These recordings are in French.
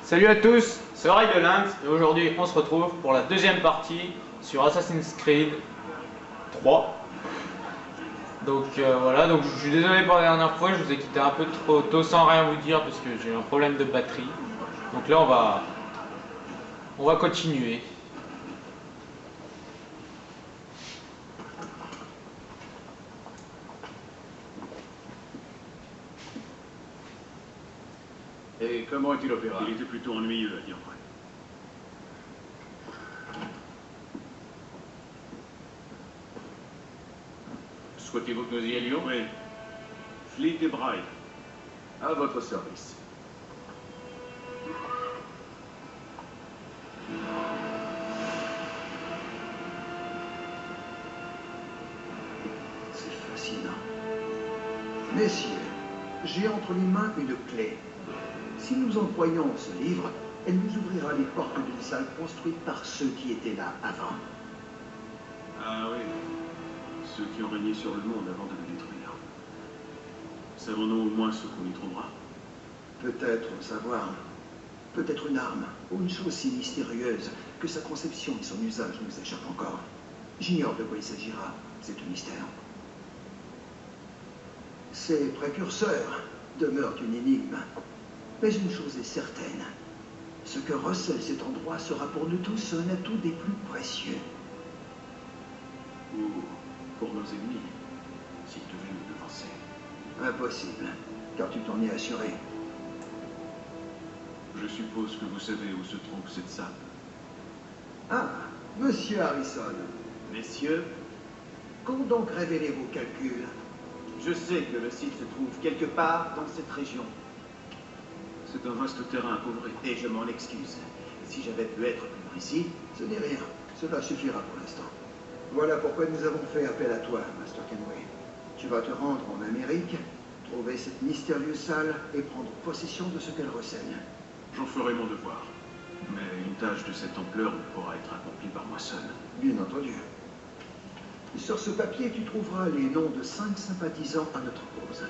Salut à tous, c'est Ray de Lynx et aujourd'hui on se retrouve pour la deuxième partie sur Assassin's Creed 3. Donc voilà, donc je suis désolé pour la dernière fois, je vous ai quitté un peu trop tôt sans rien vous dire parce que j'ai eu un problème de batterie. Donc là on va continuer. Et comment est-il l'opéra? Il était plutôt ennuyeux, à dire vrai. Souhaitez-vous que nous y allions? Oui. Fleet et Bride. À votre service. C'est fascinant. Messieurs, j'ai entre les mains une clé. Si nous employons ce livre, elle nous ouvrira les portes d'une salle construite par ceux qui étaient là avant. Ah oui. Ceux qui ont régné sur le monde avant de le détruire. Savons-nous au moins ce qu'on y trouvera? Peut-être savoir, peut-être une arme, ou une chose si mystérieuse que sa conception et son usage nous échappent encore. J'ignore de quoi il s'agira, c'est un mystère. Ces précurseurs demeurent une énigme. Mais une chose est certaine, ce que recèle cet endroit sera pour nous tous un atout des plus précieux. Ou pour nos ennemis, s'ils devaient nous devancer. Impossible, car tu t'en es assuré. Je suppose que vous savez où se trouve cette salle. Ah, monsieur Harrison. Messieurs, Qu'ont donc révélé vos calculs? je sais que le site se trouve quelque part dans cette région, C'est un vaste terrain appauvri. et je m'en excuse. Si j'avais pu être plus précis, Ce n'est rien, cela suffira pour l'instant. Voilà pourquoi nous avons fait appel à toi, Master Kenway. Tu vas te rendre en Amérique, trouver cette mystérieuse salle et prendre possession de ce qu'elle recèle. J'en ferai mon devoir. Mais une tâche de cette ampleur ne pourra être accomplie par moi seul. Bien entendu. Sur ce papier, tu trouveras les noms de 5 sympathisants à notre cause.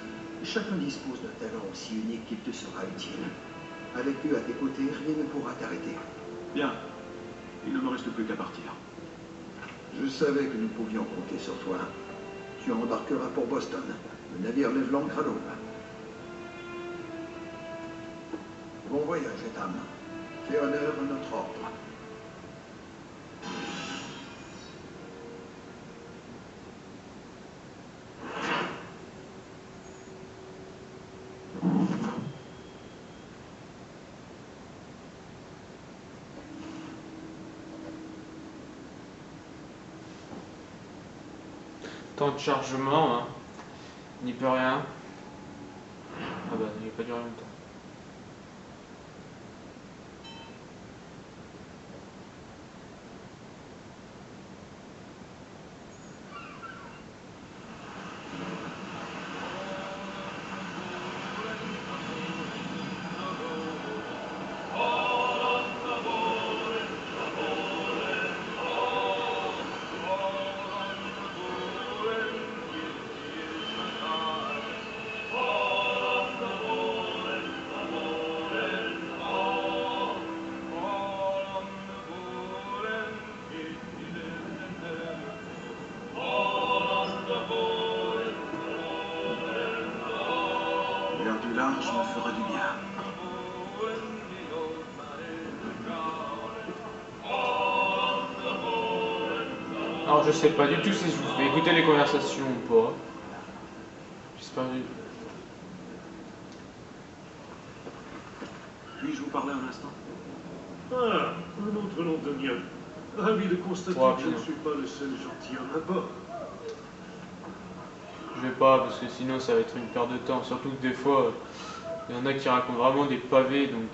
Chacun dispose d'un talent aussi unique qu'il te sera utile. Avec eux à tes côtés, rien ne pourra t'arrêter. Bien. Il ne me reste plus qu'à partir. Je savais que nous pouvions compter sur toi. Tu embarqueras pour Boston. Le navire lève l'ancre à l'aube. Bon voyage, Etam. Fais honneur à notre ordre. Temps de chargement, hein. N'y peut rien. Ah bah il n'a pas duré longtemps. L'air du large me fera du bien. Alors je sais pas du tout si je vous fais écouter les conversations ou pas. J'espère. Puis-je vous parler un instant? Ah, un autre londonien. Ravi de constater Ouais, que je ne bien. suis pas le seul gentilhomme à bord. Je vais pas parce que sinon ça va être une perte de temps. Surtout que des fois, il y en a qui racontent vraiment des pavés donc.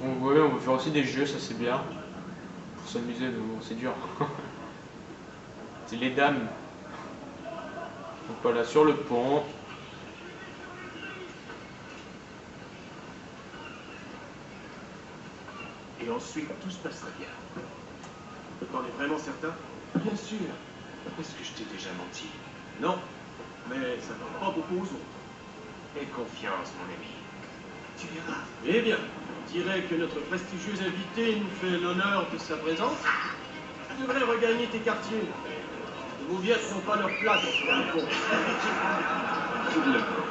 Bon, ouais, on peut faire aussi des jeux, ça c'est bien. Pour s'amuser, mais bon, c'est dur. C'est les dames. Donc voilà, sur le pont. et ensuite tout se passera bien. T'en es vraiment certain? Bien sûr. Est-ce que je t'ai déjà menti? Non, mais ça ne va pas beaucoup aux autres. Aie confiance, mon ami. Tu verras. Eh bien, on dirait que notre prestigieux invité nous fait l'honneur de sa présence. Tu devrais regagner tes quartiers. Vos viettes n'ont pas leur place dans ce concours. Je suis d'accord.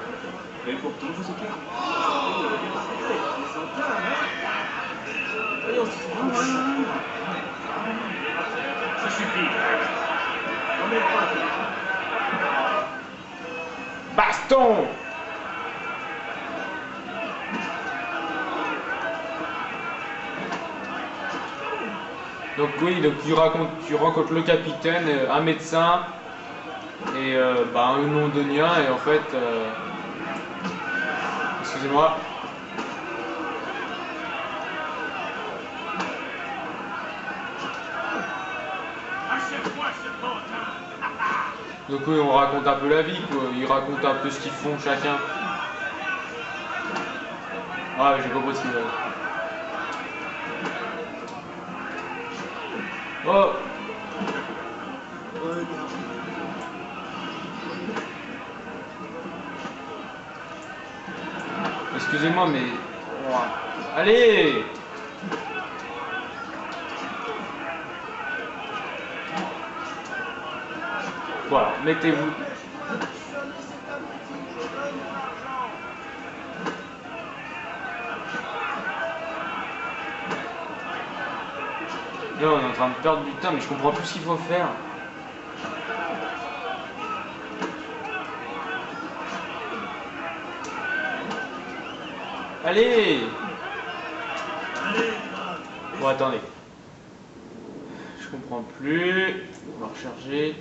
Et pourtant, vous êtes là. Voyons si c'est Ça suffit. on n'est pas. Baston! Donc oui, donc tu rencontres le capitaine, un médecin et un londonien et en fait, excusez-moi. Achève-moi ce pantin. Donc oui, on raconte un peu la vie, quoi. Ils racontent un peu ce qu'ils font chacun. Ah, j'ai compris ce qu'ils veulent. Oh! Excusez-moi, mais... Allez! Voilà, mettez-vous. Là, on est en train de perdre du temps, mais je comprends plus ce qu'il faut faire. Allez! Bon, attendez. Je comprends plus. On va recharger.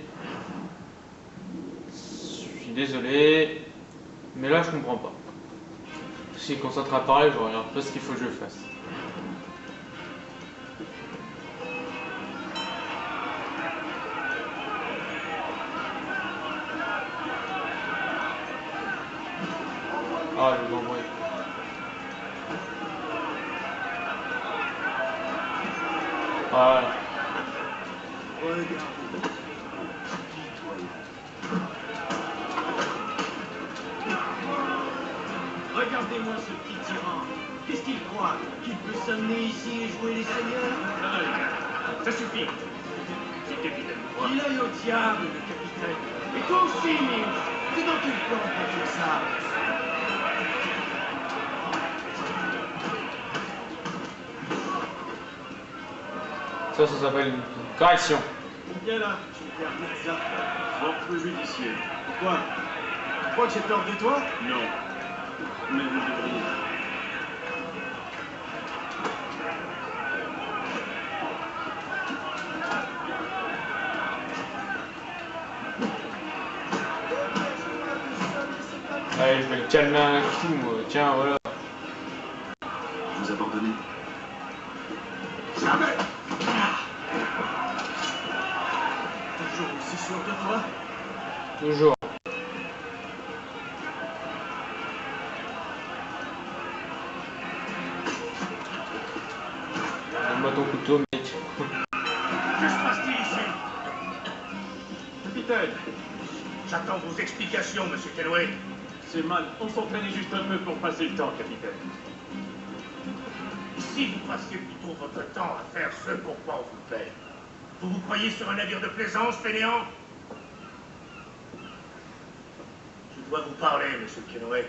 Je suis désolé. Mais là, je comprends pas. Je suis concentré à parler, je regarde pas ce qu'il faut que je fasse. Ah, je vais m'envoyer. Voilà. Regardez-moi ce petit tyran. Qu'est-ce qu'il croit? Qu'il peut s'amener ici et jouer les seigneurs? Non, les gars, ça suffit. C'est le capitaine Croix. Il aille au diable, le capitaine. Et toi aussi, Mills. T'es dans quel plan pour faire ça? Ça s'appelle une correction. Viens là, je vais faire vite ça. Fort peu judiciaire. Pourquoi? Tu crois que j'ai peur de toi? Non. Mais vous devriez. Allez, je vais le calmer un coup, moi. Tiens, voilà. Vous abandonnez. Jamais! Toujours aussi sûr de toi? Toujours. Donne-moi ton couteau, mec. Que se passe-t-il ici? Capitaine, J'attends vos explications, monsieur Kenway. c'est mal. On s'entraînait juste un peu pour passer le temps, capitaine. Si vous passiez plutôt votre temps à faire ce pourquoi on vous paie, vous croyez sur un navire de plaisance, fainéant? Je dois vous parler, monsieur Kenway.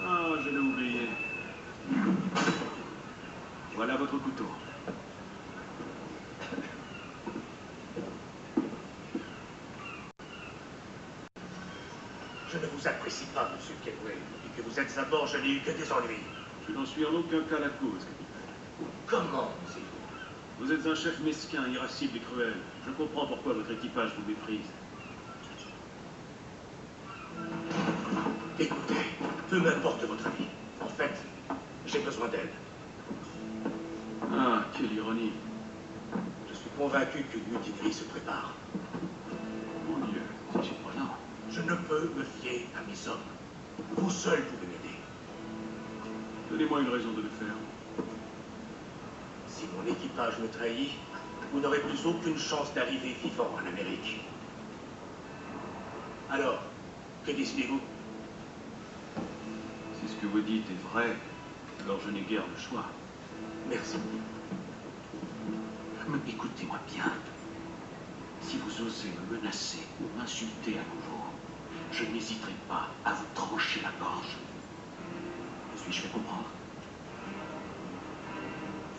Ah, je l'ai oublié. Voilà votre couteau. Je ne vous apprécie pas, monsieur Kenway. Depuis que vous êtes à bord, je n'ai eu que des ennuis. Je n'en suis en aucun cas la cause, capitaine. Comment osez-vous? Vous êtes un chef mesquin, irascible et cruel. Je comprends pourquoi votre équipage vous méprise. Écoutez, peu m'importe votre avis. En fait, j'ai besoin d'aide. Ah, quelle ironie. Je suis convaincu qu'une mutinerie se prépare. Mon Dieu, c'est surprenant. Je ne peux me fier à mes hommes. Vous seuls pouvez m'aider. Donnez-moi une raison de le faire. Si mon équipage me trahit, vous n'aurez plus aucune chance d'arriver vivant en Amérique. Alors, Que décidez-vous? Si ce que vous dites est vrai, alors je n'ai guère le choix. Merci. Mais écoutez-moi bien. Si vous osez me menacer ou m'insulter à nouveau, je n'hésiterai pas à vous trancher la gorge. Me suis-je fait comprendre?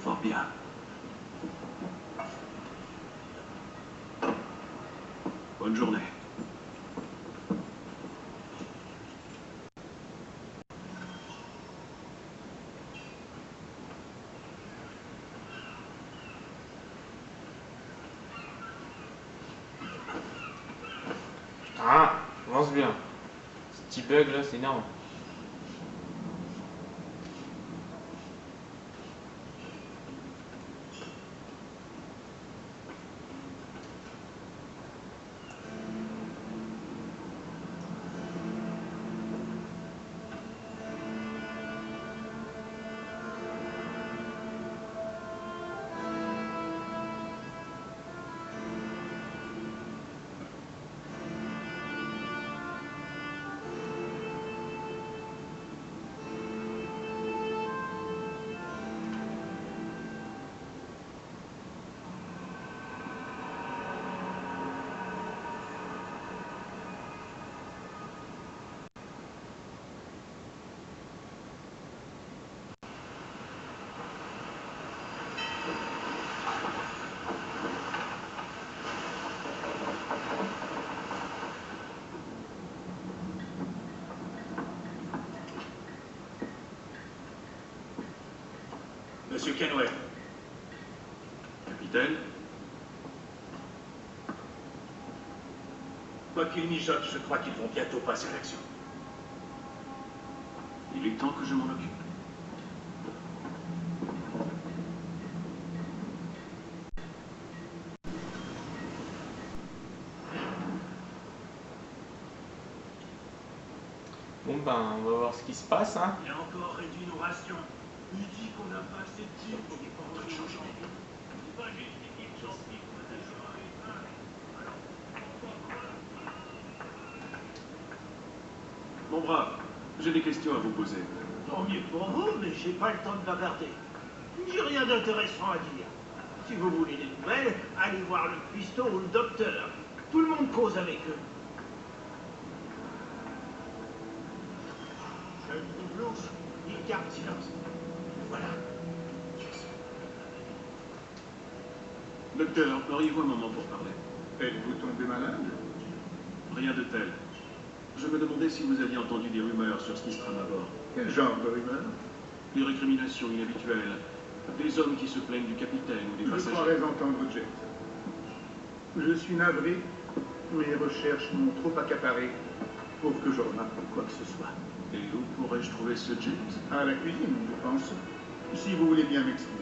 Fort bien. Bonne journée. Ah, je pense bien. Ce petit bug là, c'est énorme. Monsieur Kenway. Capitaine, Quoi qu'il mijote, je crois qu'ils vont bientôt passer à l'action. il est temps que je m'en occupe. Bon ben, on va voir ce qui se passe, hein. Il a encore réduit nos rations. Il dit qu'on n'a pas assez de tir. Il n'est pas en train de changer d'avis. C'est pas juste une équipe gentille qu'on a toujours avec un. Mon brave, j'ai des questions à vous poser. Tant mieux pour vous, mais j'ai pas le temps de bavarder. J'ai rien d'intéressant à dire. Si vous voulez des nouvelles, allez voir le cuistot ou le docteur. Tout le monde cause avec eux. Je le trouve louche. Il garde silence. Voilà. Docteur, auriez-vous un moment pour parler? Êtes-vous tombé malade? Rien de tel. Je me demandais si vous aviez entendu des rumeurs sur ce qui se trame à bord. Quel genre de rumeur? Des récriminations inhabituelles. Des hommes qui se plaignent du capitaine ou des Je passagers. croirais entendre Jet. Je suis navré. Mes recherches m'ont trop accaparé pour que je remarque quoi que ce soit. Et où pourrais-je trouver ce James? À la cuisine, je pense. Si vous voulez bien m'excuser.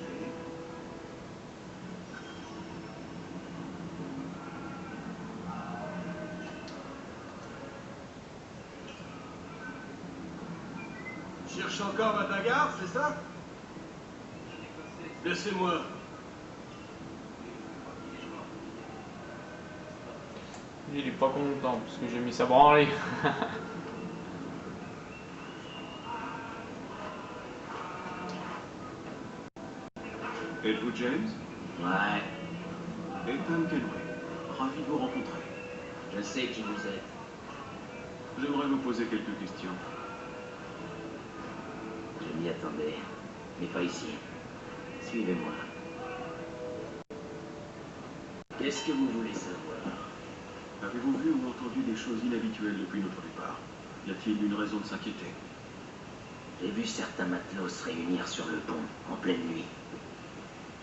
Cherche encore ma bagarre, c'est ça? Laissez-moi. Lui, il est pas content parce que j'ai mis sa branlée. Êtes-vous James? Ouais, Ethan Kenway. Ravi de vous rencontrer. je sais qui vous êtes. J'aimerais vous poser quelques questions. Je m'y attendais, mais pas ici. Suivez-moi. Qu'est-ce que vous voulez savoir? Avez-vous vu ou entendu des choses inhabituelles depuis notre départ? Y a-t-il une raison de s'inquiéter? J'ai vu certains matelots se réunir sur le pont, en pleine nuit.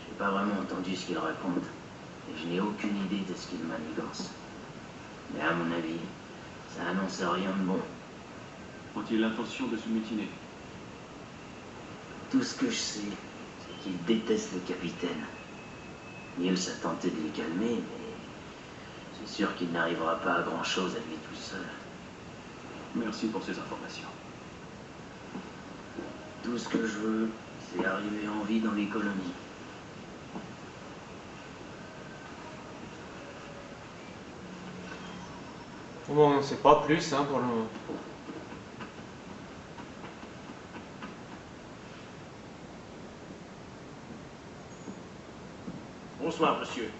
J'ai pas vraiment entendu ce qu'ils racontent, et je n'ai aucune idée de ce qu'ils manigancent. Mais à mon avis, ça annonce rien de bon. Ont-ils l'intention de se mutiner? Tout ce que je sais, c'est qu'ils détestent le capitaine. Niels a tenté de les calmer, mais c'est sûr qu'il n'arrivera pas à grand-chose à lui tout seul. Merci pour ces informations. Tout ce que je veux, c'est arriver en vie dans les colonies. Bon, on sait pas plus hein, pour le moment. Bonsoir, monsieur.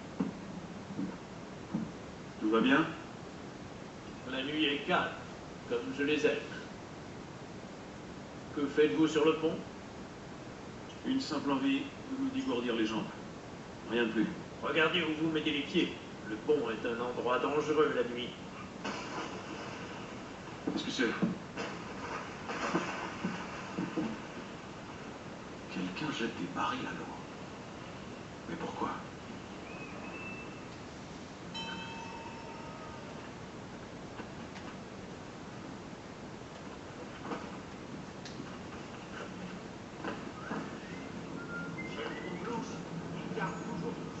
Tout va bien? La nuit est calme, comme je les aime. Que faites-vous sur le pont? Une simple envie de nous dégourdir les jambes. Rien de plus. Regardez où vous mettez les pieds. Le pont est un endroit dangereux la nuit. Qu'est-ce que c'est? Quelqu'un jette des barils à l'eau. Mais pourquoi?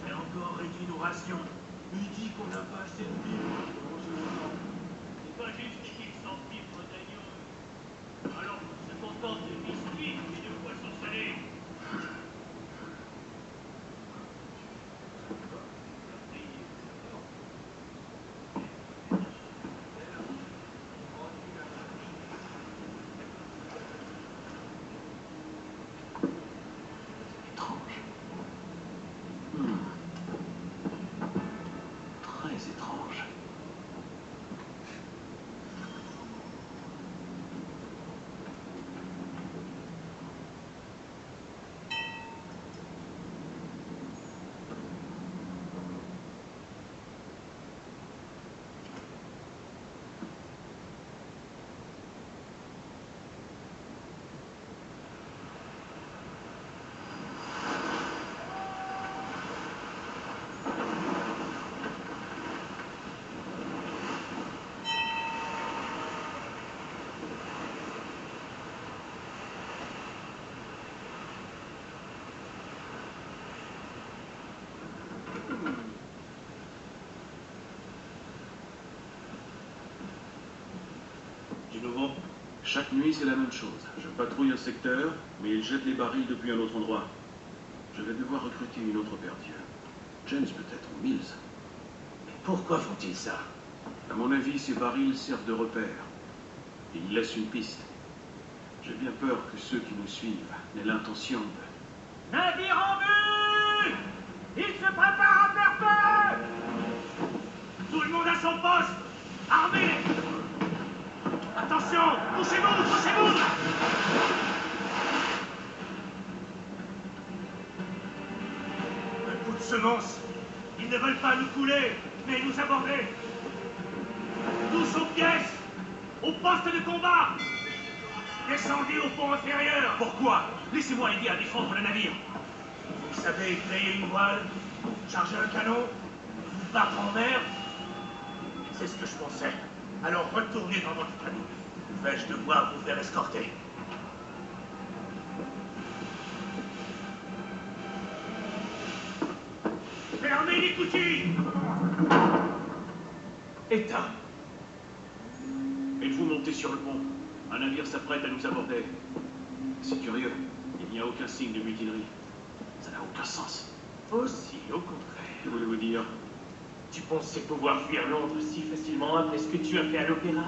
J'ai encore réduit nos rations. Il dit qu'on n'a pas assez de vivres. C'est pas juste qu'il s'en fibres d'agneau. Alors qu'on se contente de biscuits et de poissons salés. Étrange. Très étrange. Du nouveau? Chaque nuit, c'est la même chose. Je patrouille un secteur, mais ils jettent les barils depuis un autre endroit. Je vais devoir recruter une autre paire d'yeux. James peut-être, ou Mills. Mais pourquoi font-ils ça? À mon avis, ces barils servent de repère. Ils laissent une piste. J'ai bien peur que ceux qui nous suivent n'aient l'intention de... Navire en vue! Il se prépare à faire feu! Tout le monde à son poste! Armé! Attention! Touchez-vous! Touchez-vous! Un coup de semence! Ils ne veulent pas nous couler, mais nous aborder! Tous aux pièces! Au poste de combat! Descendez au pont inférieur! Pourquoi? Laissez-moi aider à défendre le navire! Vous savez créer une voile, charger un canon, vous battre en mer? C'est ce que je pensais. Alors retournez dans votre cabine. Vais-je devoir vous faire escorter? Fermez les coutilles! Éteint. Êtes-vous monté sur le pont? Un navire s'apprête à nous aborder. C'est curieux. Il n'y a aucun signe de mutinerie. Ça n'a aucun sens. Aussi, au contraire. Que voulez-vous dire? Tu pensais pouvoir fuir Londres si facilement après ce que tu as fait à l'opéra?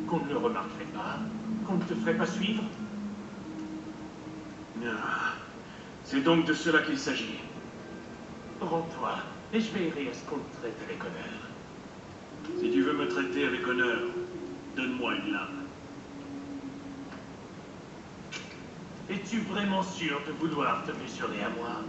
Qu'on ne le remarquerait pas? Qu'on ne te ferait pas suivre? Ah, c'est donc de cela qu'il s'agit. Rends-toi, et je veillerai à ce qu'on te traite avec honneur. Si tu veux me traiter avec honneur, donne-moi une lame. Es-tu vraiment sûr de vouloir te mesurer à moi?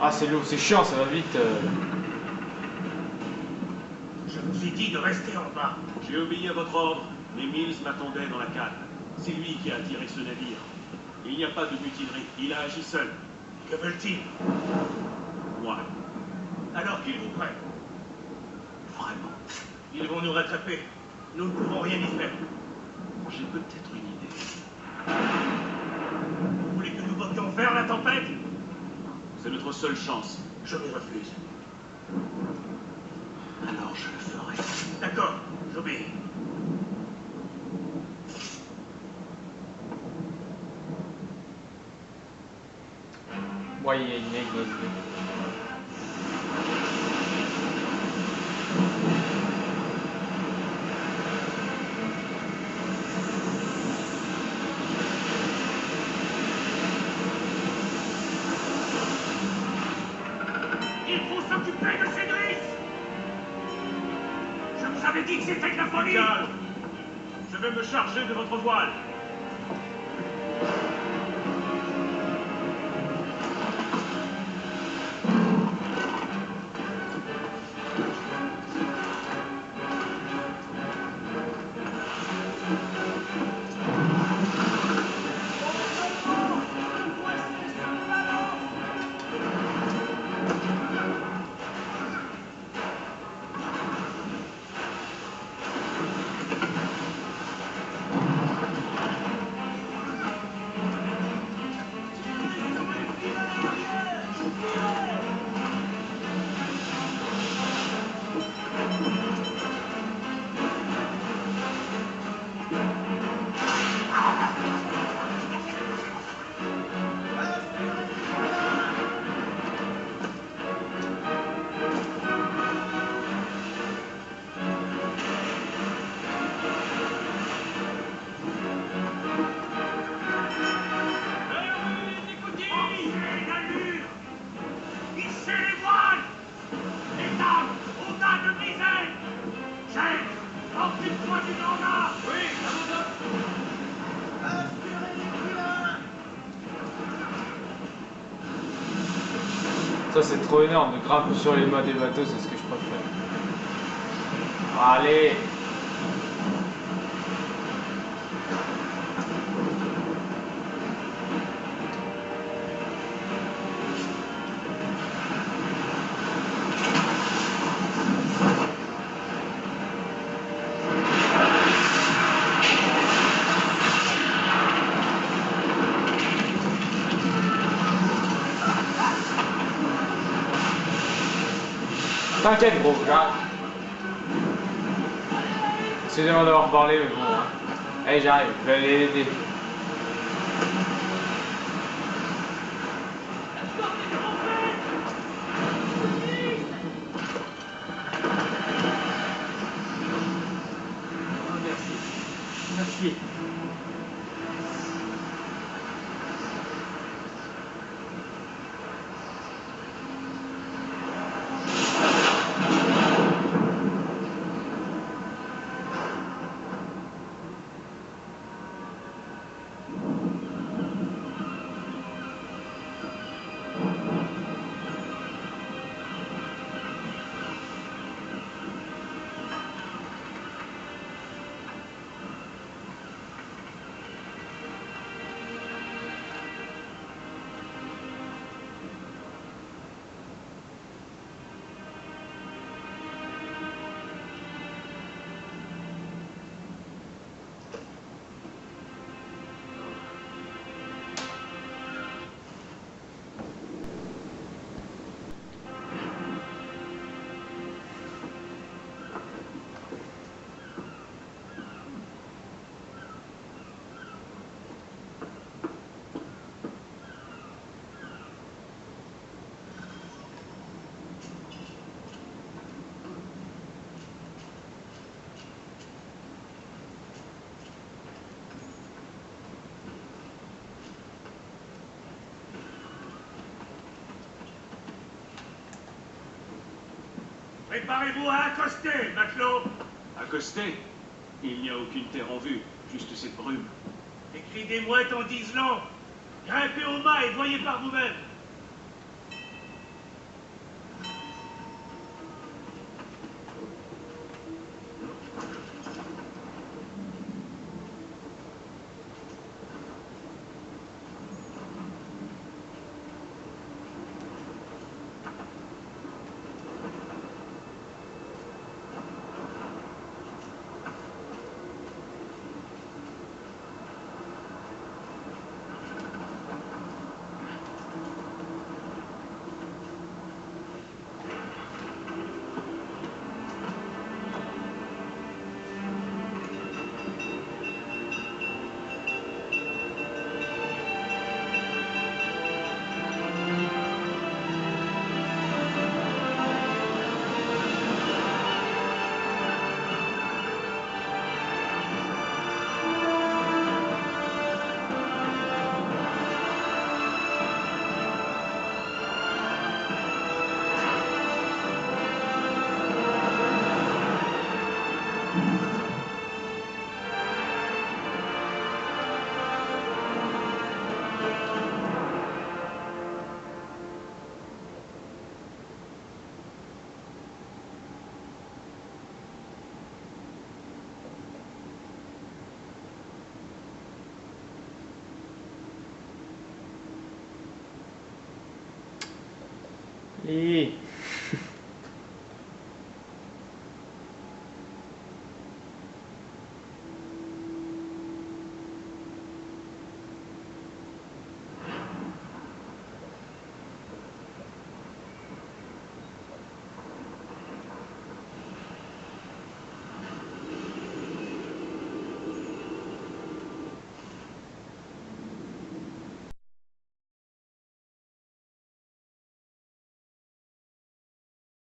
Ah, c'est lourd, c'est chiant, ça va vite. Je vous ai dit de rester en bas. J'ai obéi à votre ordre, mais Mills m'attendait dans la cale. C'est lui qui a attiré ce navire. Il n'y a pas de mutinerie, il a agi seul. Que veulent-ils? Moi. Alors qu'ils vous prennent. Vraiment. Ils vont nous rattraper. Nous ne pouvons rien y faire. J'ai peut-être une idée. Vous voulez que nous votions vers la tempête? C'est notre seule chance. Je m'y refuse. Alors je le ferai. D'accord, j'obéis. Ouais, il y a une égalité. Il faut s'occuper de Cédric. Je vous avais dit que c'était de la folie. Calme. Je vais me charger de votre voile. Ça c'est trop énorme, de grimper sur les mâts des bateaux, c'est ce que je préfère. Allez! T'inquiète gros, j'arrive. Excusez-moi d'avoir parlé, mais bon. Hein. Allez, j'arrive, je vais aller l'aider. Oh, merci. Merci. Préparez-vous à accoster, matelot. Accoster? Il n'y a aucune terre en vue, juste cette brume. Les cris des mouettes en disent long. Grimpez au mât et voyez par vous-même. Lee.